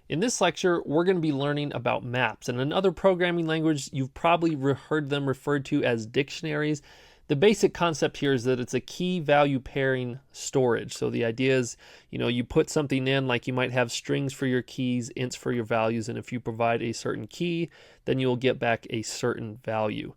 In this lecture, we're going to be learning about maps. And in other programming languages, you've probably heard them referred to as dictionaries. The basic concept here is that it's a key value pairing storage. So the idea is, you put something in, like you might have strings for your keys, ints for your values, and if you provide a certain key, then you'll get back a certain value.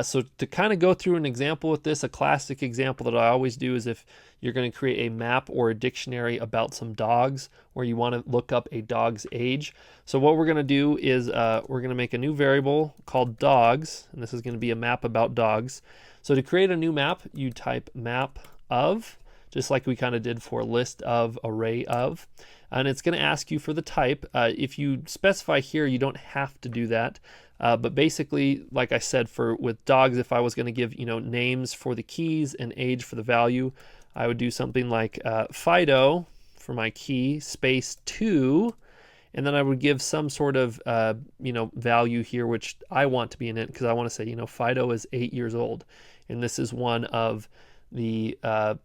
So to kind of go through an example with this, a classic example that I always do is if you're going to create a map or a dictionary about some dogs, where you want to look up a dog's age. So what we're going to do is we're going to make a new variable called dogs, and this is going to be a map about dogs. So to create a new map, you type map of, just like we kind of did for list of, array of, and it's going to ask you for the type. If you specify here, you don't have to do that. But basically, like I said, with dogs, if I was going to give names for the keys and age for the value, I would do something like Fido for my key space 2, and then I would give some sort of value here which I want to be in it, because I want to say Fido is 8 years old, and this is one of the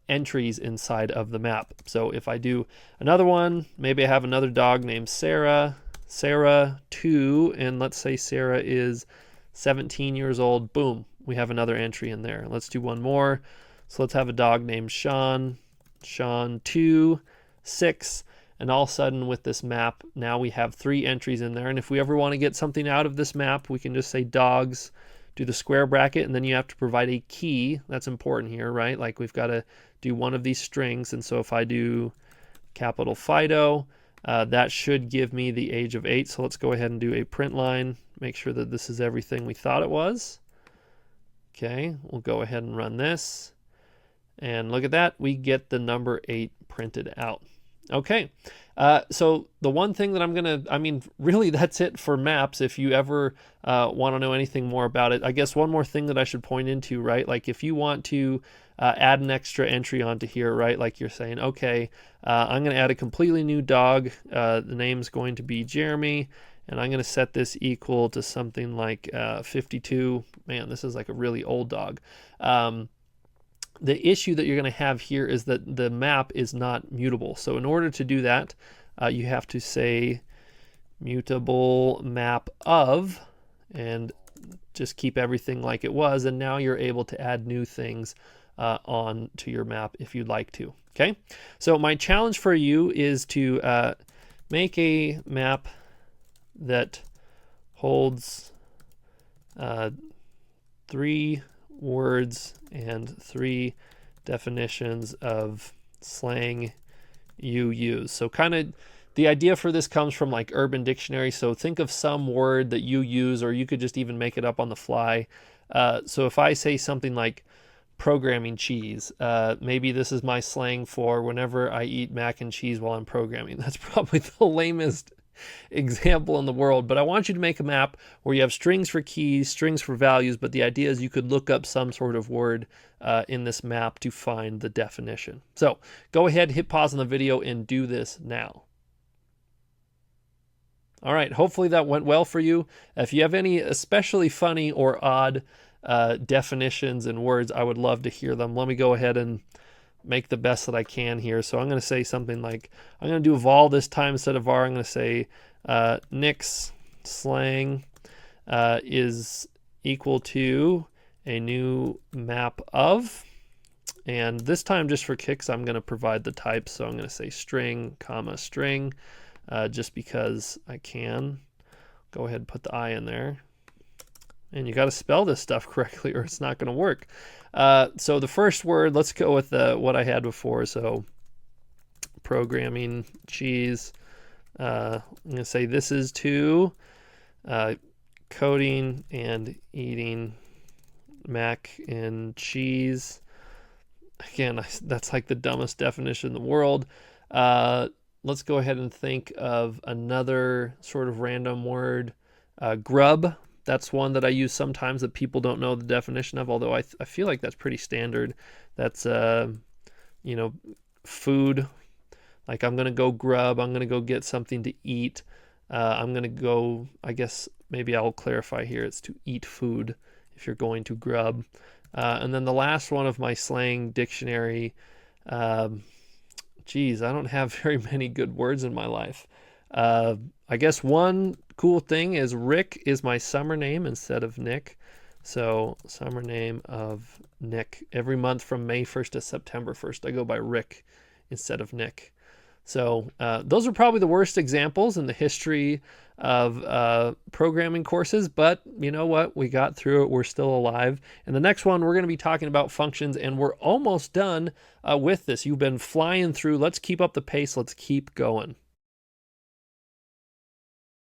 entries inside of the map. So if I do another one, maybe I have another dog named Sarah 2, and let's say Sarah is 17 years old. Boom, we have another entry in there. Let's do one more. So let's have a dog named Sean 2, 6, and all of a sudden with this map, now we have 3 entries in there. And if we ever want to get something out of this map, we can just say dogs, do the square bracket, and then you have to provide a key. That's important here, right? Like we've got to do one of these strings. And so if I do capital Fido, that should give me the age of 8. So let's go ahead and do a print line, make sure that this is everything we thought it was. Okay, we'll go ahead and run this. And look at that, we get the number 8 printed out. Okay, so the one thing that really that's it for maps. If you ever want to know anything more about it, I guess one more thing that I should point into, right? Like if you want to add an extra entry onto here, right? Like you're saying, okay, I'm going to add a completely new dog. The name's going to be Jeremy, and I'm going to set this equal to something like 52. Man, this is like a really old dog. The issue that you're going to have here is that the map is not mutable. So in order to do that, you have to say mutable map of, and just keep everything like it was. And now you're able to add new things on to your map if you'd like to. Okay, so my challenge for you is to make a map that holds 3 words and 3 definitions of slang you use. So kind of the idea for this comes from like Urban Dictionary. So think of some word that you use, or you could just even make it up on the fly. So if I say something like programming cheese, maybe this is my slang for whenever I eat mac and cheese while I'm programming. That's probably the lamest example in the world, but I want you to make a map where you have strings for keys, strings for values, but the idea is you could look up some sort of word in this map to find the definition. So go ahead, hit pause on the video and do this now. All right, hopefully that went well for you. If you have any especially funny or odd definitions and words, I would love to hear them. Let me go ahead and make the best that I can here. So I'm going to say something like, I'm going to do vol this time instead of var. I'm going to say Nick's slang is equal to a new map of, and this time just for kicks I'm going to provide the type. So I'm going to say string comma string, just because I can. Go ahead and put the I in there. And you got to spell this stuff correctly or it's not going to work. So the first word, let's go with what I had before. So programming cheese. I'm going to say this is to coding and eating mac and cheese. Again, that's like the dumbest definition in the world. Let's go ahead and think of another sort of random word. Grub. That's one that I use sometimes that people don't know the definition of, although I feel like that's pretty standard. That's, food. Like I'm going to go grub. I'm going to go get something to eat. I'm going to go, I guess maybe I'll clarify here. It's to eat food if you're going to grub. And then the last one of my slang dictionary, geez, I don't have very many good words in my life. I guess one cool thing is Rick is my summer name instead of Nick. So summer name of Nick. Every month from May 1st to September 1st, I go by Rick instead of Nick. So those are probably the worst examples in the history of programming courses, but you know what? We got through it. We're still alive. And the next one, we're going to be talking about functions, and we're almost done with this. You've been flying through. Let's keep up the pace. Let's keep going.